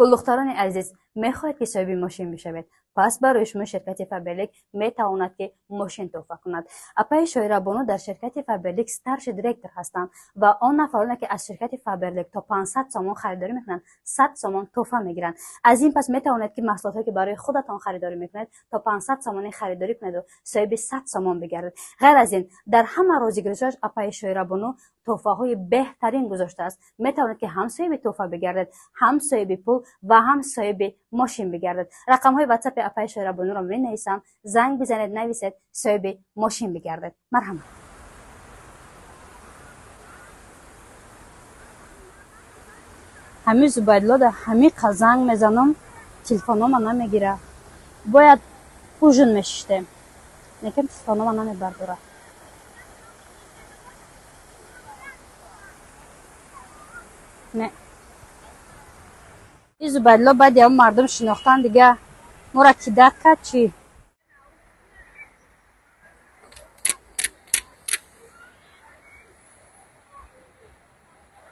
گلدختران عزیز، میخواهید که صاحب ماشین بشوید، پس برای شما شرکت فابریک میتواند که ماشین تحفه کند. اپای شایره بانو در شرکت فابریک استارش دیرکتور هستم و آن نفرانی که از شرکت فابریک تا 500 سامان خریداری میکنند 100 سامان تحفه میگیرند. از این پس میتواند که محصولاتی که برای خودتان خریداری میکنید تا 500 سامان خریداری کنید و صاحب 100 سامان بگردید. غیر از این در همه روزگاریش اپای شایره بانو تحفه های بهترین گذاشته است. میتواند که هم صاحب تحفه بگردید، هم صاحب پول و هم صاحب ماشین بگردید. رقم های واتساپ اپای شایره بانو را می‌نویسم، زنگ بزنید، نویسید، صاحب ماشین بگردید. مرحمت. همین زبایدلا در همین زنگ میزنم، تلفنم نمیگیره. باید پوژن میشته، لیکن تلفنم نمیبرداره. نه این زبایدلا باید هم مردم شناختن دیگه. مرا کیدک کرد چی؟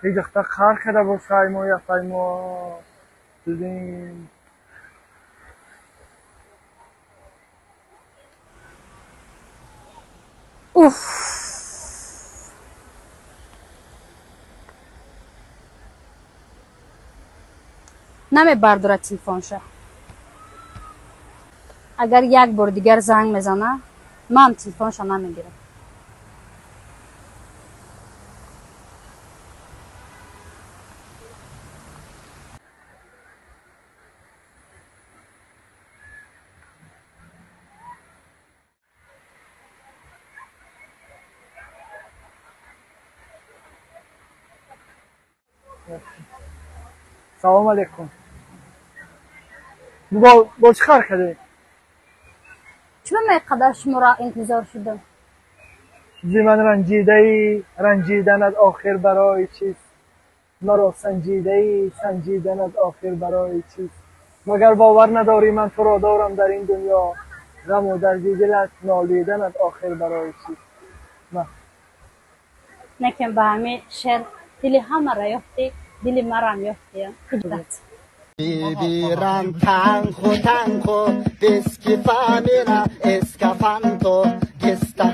ای دختر خر کرده با سایما یا سایما دیدیم. اوف نمیبرداره تلفنشه. اگر یک بار دیگر زنگ میزنه من تلفنش نمیگیرم. سلام علیکم. با چه کار کردی؟ چرا میقدر شما را انتظار شدم؟ زی من رنجیده ای، رنجیدنت آخر برای چیست؟ مرا سنجیده ای، سنجیدنت آخر برای چیست؟ مگر باور نداری من تو را دارم در این دنیا، غم و دردی دلت نالیدنت آخر برای چیست؟ نه نکن به همه شعر دل همه را یافتی، دل مرا هم یافتی. خجلت Viviran tango deski famina escafando que está